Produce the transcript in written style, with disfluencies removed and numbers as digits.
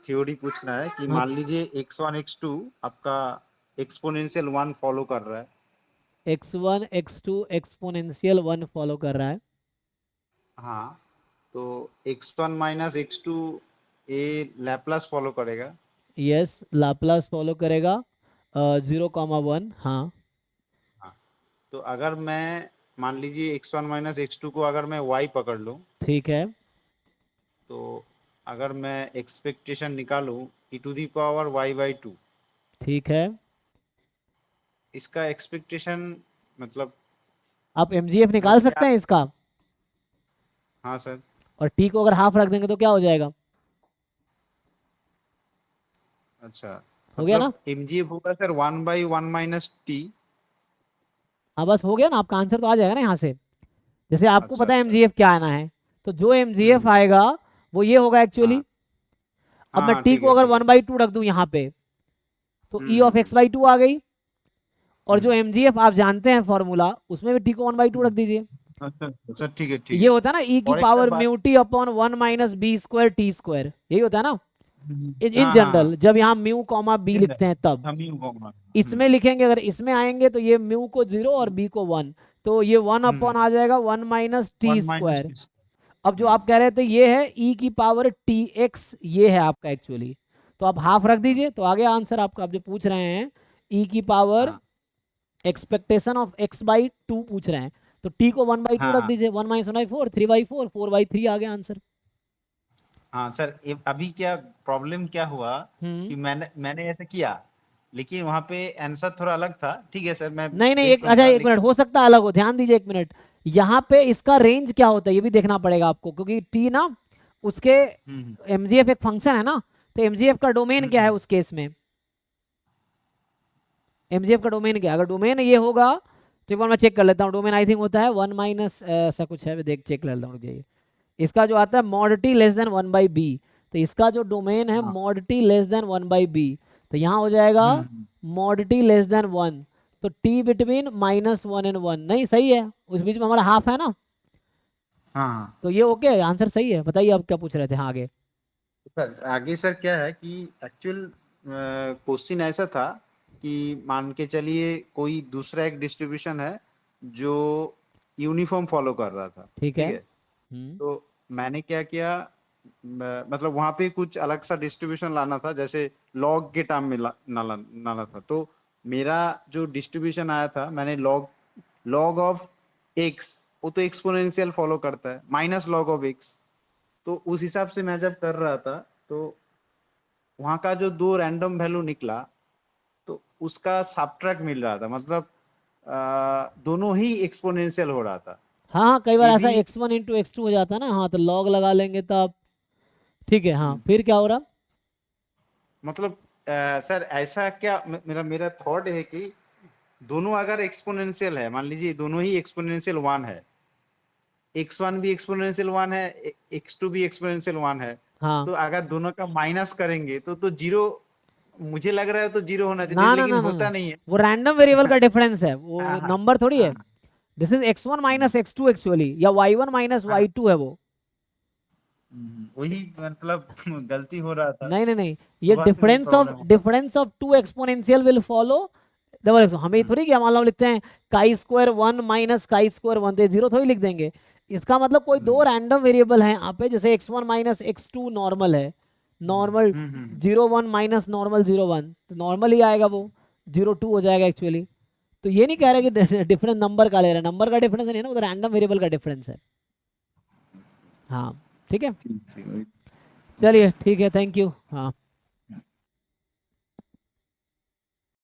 Theory पूछना है कि हाँ। मान लीजिए x1 x2 आपका एक्सपोनेंशियल 1 फॉलो कर रहा है। x1 x2 एक्सपोनेंशियल 1 फॉलो कर रहा है। हाँ, तो x1 माइनस x2 ये लैप्लास फॉलो करेगा। यस, लाप्लास फॉलो करेगा 0,1। हाँ। हाँ, तो अगर मैं मान लीजिए x1 माइनस x2 को अगर मैं y पकड़ लूँ, ठीक है। तो अगर मैं एक्सपेक्टेशन निकालूं e⁻y/2, ठीक है। इसका एक्सपेक्टेशन मतलब आप mgf मतलब निकाल क्या? सकते हैं इसका, हाँ सर। और t को अगर हाफ रख देंगे तो क्या हो जाएगा? अच्छा, हो गया ना? मतलब mgf होगा सर 1/1 माइनस टी। हाँ बस हो गया ना, आपका आंसर तो आ जाएगा ना यहाँ से। जैसे आपको अच्छा पता है अच्छा। mgf क्या आना है, तो जो mgf हम्म। आएगा वो ये होगा एक्चुअली। हाँ अब हाँ मैं हाँ, t ठीक को है अगर ठीक है। 1/2 रख दूं यहाँ पे, तो e ऑफ हम्म। x/2 आ गई। और जो हम्म। mgf आप जानते हैं फॉर्मूला, उसमें भी t को 1/2 रख दीजिए। अच्छा अच्छा, ठीक है ठीक ये है। होता है ना e की और एक सर पावर बात। Mu T upon 1 minus B square T square, यही होता है ना इन हाँ हाँ जनरल, हाँ। जब यहाँ म्यू कॉमा बी लिखते हैं तब। हम ही होगा। इसमें लिखेंगे, अगर इसमें आएंगे तो ये म्यू को 0 और बी को 1, तो ये 1 अपॉन आ जाएगा 1 माइनस टी 1 - स्क्वायर। t। अब जो आप कह रहे थे ये है e की पावर टी एक्स, ये है आपका एक्चुअली। तो आप हाफ रख दीजिए तो आ गया आंसर आपका। आप जो पूछ रहे हैं e की पावर हाँ एक्सपेक्टेशन ऑफ x/2 पूछ रहे हैं, तो t को 1/2 हाँ रख हाँ दीजिए। 1 माइनस 1/4, 3/4, 4/3 आ गया आंसर। हाँ सर, अभी क्या प्रॉब्लम क्या हुआ हम्म। कि मैंने मैंने ऐसे किया, लेकिन वहां पे आंसर थोड़ा अलग था। ठीक है सर, मैं नहीं नहीं, देख एक अच्छा लूंगा, एक मिनट, लेकिन हो सकता है अलग हो, ध्यान दीजिए एक मिनट। यहाँ पे इसका रेंज क्या होता है ये भी देखना पड़ेगा आपको, क्योंकि टी ना उसके हम्म mgf एक फंक्शन है ना, तो mgf का डोमेन क्या है हम्म उस केस में? mgf का डोमेन क्या है? अगर डोमेन ये होगा तो एक बार मैं चेक कर लेता हूँ। डोमेन आई थिंक होता है 1 माइनस ऐसा कुछ है, देख चेक कर लेता हूँ, रुक जाइए। इसका जो आता है mod T less than 1/b, तो इसका जो डोमेन है हाँ mod T less than 1/b, तो यहाँ हो जाएगा हम्म। मॉड टी लेस देन 1, तो टी बिटवीन -1 and 1, नहीं सही है, उस बीच में हमारा हाफ है ना, हाँ हाँ। तो ये ओके, आंसर सही है। बताइए आप क्या पूछ रहे थे? हाँ आगे। सर आगे सर क्या है कि एक्चुअल क्वेश्चन ऐसा था कि मान के चलिए कोई दूसरा एक डिस्ट्रीब्यूशन है जो यूनिफॉर्म फॉलो कर रहा था। ठीक है। ठीक है, तो मैंने क्या किया, मतलब वहां पे कुछ अलग सा डिस्ट्रीब्यूशन लाना था, जैसे लॉग के टर्म में लाना था। तो मेरा जो डिस्ट्रीब्यूशन आया था, मैंने लॉग लॉग ऑफ एक्स, वो तो एक्सपोनेंशियल फॉलो करता है, माइनस लॉग ऑफ एक्स। तो उस हिसाब से मैं जब कर रहा था, तो वहां का जो दो रैंडम वैल्यू निकला, तो उसका सब्ट्रैक्ट मिल रहा था, मतलब दोनों ही एक्सपोनेंशियल हो रहा था। हाँ हाँ, कई बार ये ऐसा भी x1 इंटू x2 हो जाता है ना, हाँ तो लॉग लगा लेंगे तब। ठीक है, हाँ हम्म, फिर क्या हो रहा? मतलब सर ऐसा क्या, मेरा मेरा थॉट है कि दोनों अगर एक्सपोनेंशियल है, मान लीजिए दोनों ही एक्सपोनेंशियल 1 है, x1 भी एक्सपोनेंशियल 1 है, x2 भी एक्सपोनेंशियल 1 है, हाँ। तो अगर दोनों का माइनस करेंगे तो जीरो, मुझे लग रहा है तो जीरो होना चाहिए, ना ना लेकिन ना ना होता ना, नहीं है। वो रैंडम वेरिएबल का डिफरेंस है, वो हाँ हाँ नंबर थोड़ी है। हाँ दिस इज x1 हाँ माइनस x2 एक्चुअली, या y1 माइनस हाँ, y2 है वो। वही मतलब गलती हो रहा था, नहीं नहीं नहीं, ये सुबह से वही प्रॉब्लम हो रहा था। Difference of two exponential will follow double X. हमें ये हम्म, थोड़ी क्या, मान लो हम लिखते हैं chi square 1 minus chi square 1, तो जीरो थोड़ी लिख देंगे। इसका मतलब कोई दो हम्म, रैंडम वेरिएबल है यहाँ पे, जैसे x1 माइनस x2 नॉर्मल है, नॉर्मल हम्म। 0 1 माइनस नॉर्मल 0 1, तो नॉर्मल ही आएगा वो, 0 2 हो जाएगा एक्चुअली। तो ये नहीं कह रहे कि डिफरेंस नंबर का ले रहे हैं, नंबर का डिफरेंस नहीं है ना, वो तो रैंडम वेरिएबल का डिफरेंस है। हाँ ठीक है, ठीक ठीक, चलिए ओके। ठीक है, थैंक यू। हाँ।